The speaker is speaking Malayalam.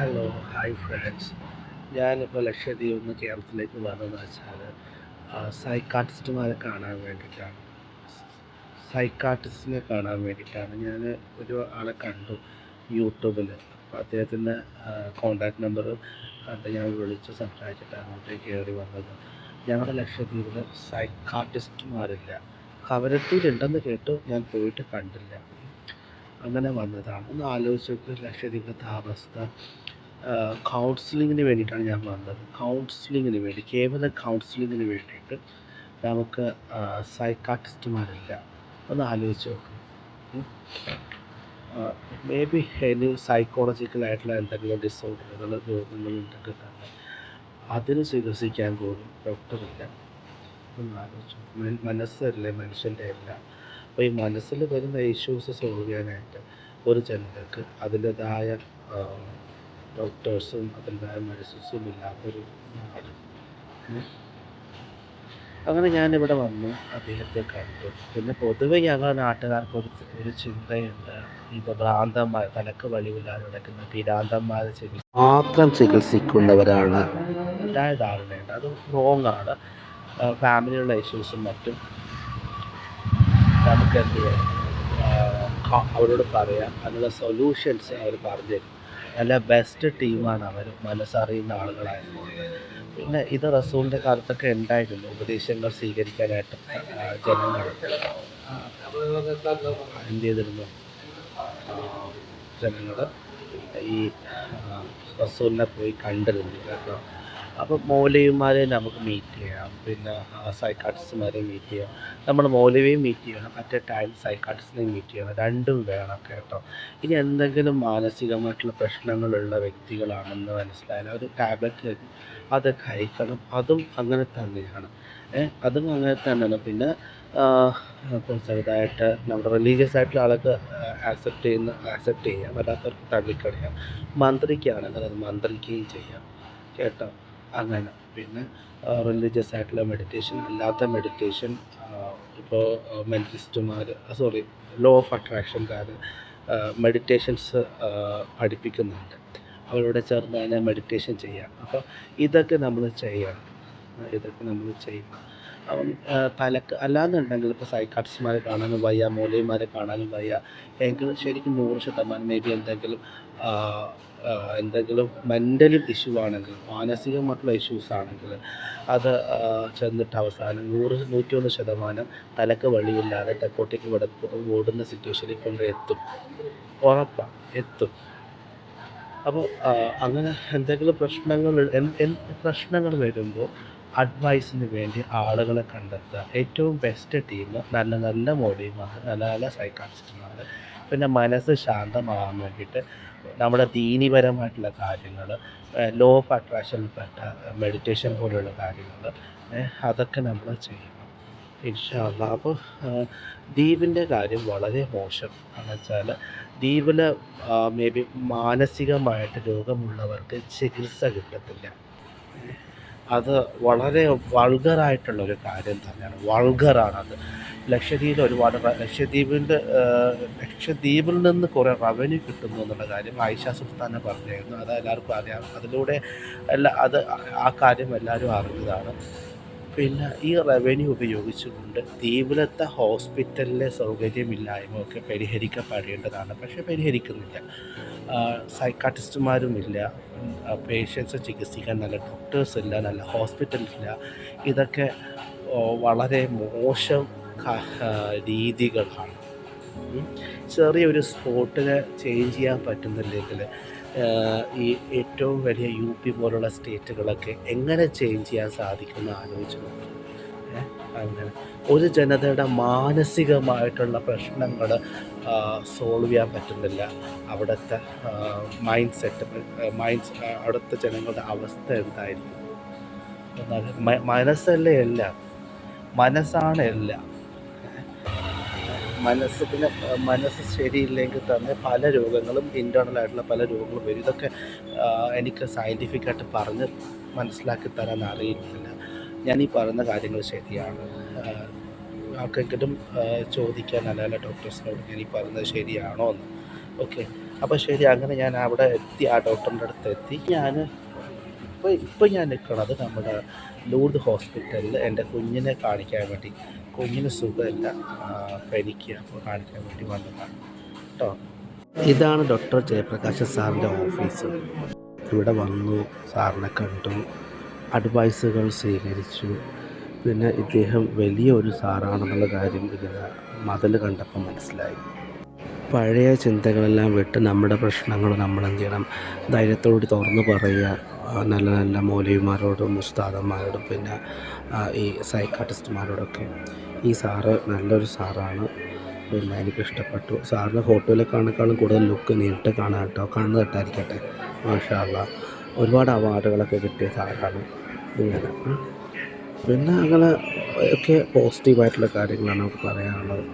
Hello, hi friends. ഞാനിപ്പോൾ ലക്ഷദ്വീപിൽ നിന്ന് കേരളത്തിലേക്ക് വന്നതെന്ന് വെച്ചാൽ സൈക്കാട്രിസ്റ്റുമാരെ കാണാൻ വേണ്ടിയിട്ടാണ്. സൈക്കാട്രിസ്റ്റിനെ കാണാൻ വേണ്ടിയിട്ടാണ് ഞാൻ ഒരു ആളെ കണ്ടു യൂട്യൂബിൽ. അപ്പോൾ അദ്ദേഹത്തിൻ്റെ കോൺടാക്റ്റ് നമ്പർ കണ്ട് ഞാൻ വിളിച്ച് സംസാരിച്ചിട്ടാണ് അങ്ങോട്ടേക്ക് കയറി വന്നത്. ഞങ്ങളുടെ ലക്ഷദ്വീപിൽ സൈക്കാട്രിസ്റ്റുമാരില്ല. കവരത്തിയിലുണ്ടെന്ന് കേട്ടു, ഞാൻ പോയിട്ട് കണ്ടില്ല. അങ്ങനെ വന്നതാണ്. ഒന്ന് ആലോചിച്ച് നോക്ക് ലക്ഷദ്വീപിലത്തെ അവസ്ഥ. കൗൺസിലിങ്ങിന് വേണ്ടിയിട്ടാണ് ഞാൻ വന്നത്. കൗൺസിലിങ്ങിന് വേണ്ടി, കേവലം കൗൺസിലിങ്ങിന് വേണ്ടിയിട്ട് നമുക്ക് സൈക്കാട്രിസ്റ്റുമാരില്ല. ഒന്ന് ആലോചിച്ച് നോക്ക്. മേ ബി ഇനി സൈക്കോളജിക്കലായിട്ടുള്ള എന്തെങ്കിലും ഡിസോർഡറുകൾ, രോഗങ്ങളുണ്ടെങ്കിൽ തന്നെ അതിന് ചികിത്സിക്കാൻ പോലും ഡോക്ടറില്ല. ഒന്ന് ആലോചിച്ച് നോക്ക്. മനസ്സല്ലേ മനുഷ്യൻ്റെ എല്ലാം. അപ്പോൾ ഈ മനസ്സിൽ വരുന്ന ഇഷ്യൂസ് സോൾവ് ചെയ്യാനായിട്ട് ഒരു ജനതയ്ക്ക് അതിൻ്റെതായ ഡോക്ടേഴ്സും അതിൻ്റെതായ മെഡിസിൻസും ഇല്ലാത്തൊരു നാട്. അങ്ങനെ ഞാനിവിടെ വന്നു അദ്ദേഹത്തെ കണ്ടു. പിന്നെ പൊതുവെ ഞങ്ങളുടെ നാട്ടുകാർക്ക് ഒരു ചിന്തയുണ്ട്, ഇത് ഭ്രാന്തന്മാർ, തലക്ക് വെളിവില്ലാതെ കിടക്കുന്ന ഭ്രാന്തന്മാരെ മാത്രം ചികിത്സിക്കുന്നവരാണ് ഉണ്ടായ ധാരണയുണ്ട്. അത് റോങ്ങാണ്. ഫാമിലിയുള്ള ഇഷ്യൂസും മറ്റും നമുക്ക് എന്ത് ചെയ്യാം, അവരോട് പറയാം. അതിനുള്ള സൊല്യൂഷൻസ് അവർ പറഞ്ഞു തരും. നല്ല ബെസ്റ്റ് ടീമാണ് അവർ, മനസ്സറിയുന്ന ആളുകളായതുകൊണ്ട്. പിന്നെ ഇത് റസൂലിൻ്റെ കാലത്തൊക്കെ ഉണ്ടായിരുന്നു, ഉപദേശങ്ങൾ സ്വീകരിക്കാനായിട്ട് ജനങ്ങൾ എന്ത് ചെയ്തിരുന്നു, ജനങ്ങൾ ഈ റസൂലിനെ പോയി കണ്ടിരുന്നു കേട്ടോ. അപ്പം മൗലവിമാരെ നമുക്ക് മീറ്റ് ചെയ്യാം, പിന്നെ സൈക്കാട്രിസ്റ്റുമാരെ മീറ്റ് ചെയ്യാം. നമ്മൾ മൗലവിയും മീറ്റ് ചെയ്യണം, അറ്റ് എ ടൈം സൈക്കാട്രിസ്റ്റിനെയും മീറ്റ് ചെയ്യണം. രണ്ടും വേണം കേട്ടോ. ഇനി എന്തെങ്കിലും മാനസികമായിട്ടുള്ള പ്രശ്നങ്ങളുള്ള വ്യക്തികളാണെന്ന് മനസ്സിലായാലും ഒരു ടാബ്ലറ്റ് അത് കഴിക്കണം. അതും അങ്ങനെ തന്നെയാണ്. അതും അങ്ങനെ തന്നെയാണ്. പിന്നെ ചെറുതായിട്ട് നമ്മുടെ റിലീജിയസ് ആയിട്ടുള്ള ആൾക്ക് ആക്സെപ്റ്റ് ചെയ്യാം, അല്ലാത്തവർക്ക് തള്ളിക്കളയാം. മന്ത്രിക്കുകയാണെങ്കിൽ അത് മന്ത്രിക്കുകയും ചെയ്യാം കേട്ടോ. അങ്ങനെ പിന്നെ റിലീജിയസ് ആയിട്ടുള്ള മെഡിറ്റേഷൻ, അല്ലാത്ത മെഡിറ്റേഷൻ ഇപ്പോൾ മെൻറ്റലിസ്റ്റുമാർ, ലോ ഓഫ് അട്രാക്ഷൻകാർ മെഡിറ്റേഷൻസ് പഠിപ്പിക്കുന്നുണ്ട്. അവരോട് ചേർന്ന് തന്നെ മെഡിറ്റേഷൻ ചെയ്യാം. അപ്പോൾ ഇതൊക്കെ നമ്മൾ ചെയ്യണം. അപ്പം തലക്ക് അല്ലാന്നുണ്ടെങ്കിൽ ഇപ്പോൾ സൈക്കാട്രിസ്റ്റുമാരെ കാണാനും വയ്യ, മൗലവിമാരെ കാണാനും വയ്യ എങ്കിൽ ശരിക്കും 100% മേ ബി എന്തെങ്കിലും മെൻ്റലി ഇഷ്യൂ ആണെങ്കിൽ, മാനസികമായിട്ടുള്ള ഇഷ്യൂസ് ആണെങ്കിൽ അത് ചെന്നിട്ട് അവസാനം 101% തലക്ക് വഴിയില്ലാതെ തെക്കോട്ടേക്ക് ഓടുന്ന സിറ്റുവേഷനിൽ കൊണ്ട് എത്തും. ഉറപ്പാണ്, എത്തും. അപ്പോൾ അങ്ങനെ എന്തെങ്കിലും പ്രശ്നങ്ങൾ വരുമ്പോൾ അഡ്വൈസിന് വേണ്ടി ആളുകളെ കണ്ടെത്തുക. ഏറ്റവും ബെസ്റ്റ് ടീം നല്ല നല്ല മൗലവിമാർ, നല്ല നല്ല സൈക്കാട്രിസ്റ്റുമാർ. പിന്നെ മനസ്സ് ശാന്തമാകാൻ വേണ്ടിയിട്ട് നമ്മുടെ ദീനീപരമായിട്ടുള്ള കാര്യങ്ങൾ, ലോ ഓഫ് അട്രാക്ഷനിൽപ്പെട്ട മെഡിറ്റേഷൻ പോലെയുള്ള കാര്യങ്ങൾ, അതൊക്കെ നമ്മൾ ചെയ്യണം ഇൻഷാ അല്ലാഹ്. അപ്പോൾ ദ്വീപിൻ്റെ കാര്യം വളരെ മോശം എന്ന് വെച്ചാൽ ദ്വീപിൽ മേ ബി മാനസികമായിട്ട് രോഗമുള്ളവർക്ക് ചികിത്സ കിട്ടത്തില്ല. അത് വളരെ വൾഗറായിട്ടുള്ളൊരു കാര്യം തന്നെയാണ്. വൾഗറാണത്. ലക്ഷദ്വീപിൽ നിന്ന് കുറേ റവന്യൂ കിട്ടുന്നു എന്നുള്ള കാര്യം ആയിഷ സുൽത്താന പറഞ്ഞായിരുന്നു. അത് എല്ലാവർക്കും അറിയാം. അതിലൂടെ ആ കാര്യം എല്ലാവരും അറിഞ്ഞതാണ്. പിന്നെ ഈ റവന്യൂ ഉപയോഗിച്ചുകൊണ്ട് ദ്വീപിലത്തെ ഹോസ്പിറ്റലിലെ സൗകര്യമില്ലായ്മയൊക്കെ പരിഹരിക്കപ്പെടേണ്ടതാണ്. പക്ഷേ പരിഹരിക്കുന്നില്ല. സൈക്കാട്രിസ്റ്റുമാരുമില്ല, പേഷ്യൻസ് ചികിത്സിക്കാൻ നല്ല ഡോക്ടേഴ്സില്ല, നല്ല ഹോസ്പിറ്റലില്ല. ഇതൊക്കെ വളരെ മോശം രീതികളാണ്. ചെറിയൊരു സ്പോട്ടിനെ ചേഞ്ച് ചെയ്യാൻ പറ്റുന്നില്ലെങ്കിൽ ഈ ഏറ്റവും വലിയ UP പോലുള്ള സ്റ്റേറ്റുകളൊക്കെ എങ്ങനെ ചേഞ്ച് ചെയ്യാൻ സാധിക്കുമെന്ന് ആലോചിച്ച് നോക്കി. അങ്ങനെ ഒരു ജനതയുടെ മാനസികമായിട്ടുള്ള പ്രശ്നങ്ങൾ സോൾവ് ചെയ്യാൻ പറ്റുന്നില്ല. അവിടുത്തെ അവിടുത്തെ ജനങ്ങളുടെ അവസ്ഥ എന്തായിരിക്കും? എന്നാൽ മനസ്സല്ലേ എല്ലാം, മനസ്സാണ് എല്ലാം. മനസ്സ് ശരിയില്ലെങ്കിൽ തന്നെ പല രോഗങ്ങളും, ഇൻറ്റേർണലായിട്ടുള്ള പല രോഗങ്ങളും വരും. ഇതൊക്കെ എനിക്ക് സയൻറ്റിഫിക്കായിട്ട് പറഞ്ഞ് മനസ്സിലാക്കി തരാൻ അറിയില്ല. ഞാനീ പറയുന്ന കാര്യങ്ങൾ ശരിയാണ്. ആർക്കെങ്കിലും ചോദിക്കാൻ നല്ല ഡോക്ടേഴ്സിനോട് ഞാനീ പറയുന്നത് ശരിയാണോ എന്ന്. ഓക്കെ. അപ്പോൾ ശരി, അങ്ങനെ ഞാൻ അവിടെ എത്തി, ആ ഡോക്ടറിൻ്റെ അടുത്ത് എത്തി. ഇപ്പോൾ ഞാൻ നിൽക്കുന്നത് നമ്മുടെ ലൂർദ് ഹോസ്പിറ്റലിൽ എൻ്റെ കുഞ്ഞിനെ കാണിക്കാൻ വേണ്ടി. കുഞ്ഞിന് സുഖമില്ല, പനിക്കുക, അപ്പോൾ കാണിക്കാൻ വേണ്ടി വന്നതാണ് കേട്ടോ. ഇതാണ് ഡോക്ടർ ജയപ്രകാശ് സാറിൻ്റെ ഓഫീസ്. ഇവിടെ വന്നു, സാറിനെ കണ്ടു, അഡ്വൈസുകൾ സ്വീകരിച്ചു. പിന്നെ ഇദ്ദേഹം വലിയൊരു സാറാണെന്നുള്ള കാര്യം ഇതിന് മതിൽ കണ്ടപ്പോൾ മനസ്സിലായി. പഴയ ചിന്തകളെല്ലാം വിട്ട് നമ്മുടെ പ്രശ്നങ്ങൾ നമ്മൾ എന്ത് ചെയ്യണം, ധൈര്യത്തോട് തുറന്നു പറയുക. നല്ല നല്ല മൗലവിമാരോടും ഉസ്താദന്മാരോടും പിന്നെ ഈ സൈക്കാട്രിസ്റ്റുമാരോടൊക്കെ. ഈ സാറ് നല്ലൊരു സാറാണ്, പിന്നെ എനിക്കിഷ്ടപ്പെട്ടു. സാറിൻ്റെ ഫോട്ടോയിൽ കാണുന്നേക്കാളും കൂടുതൽ ലുക്ക് നേരിട്ട് കാണാൻ കേട്ടോ, കണ്ണ് തട്ടായിരിക്കട്ടെ. മാഷാ അല്ലാ, ഒരുപാട് അവാർഡുകളൊക്കെ കിട്ടിയ സാറാണ്. ഇങ്ങനെ പിന്നെ അങ്ങനെ ഒക്കെ പോസിറ്റീവായിട്ടുള്ള കാര്യങ്ങളാണ് നമുക്ക് പറയാനുള്ളത്.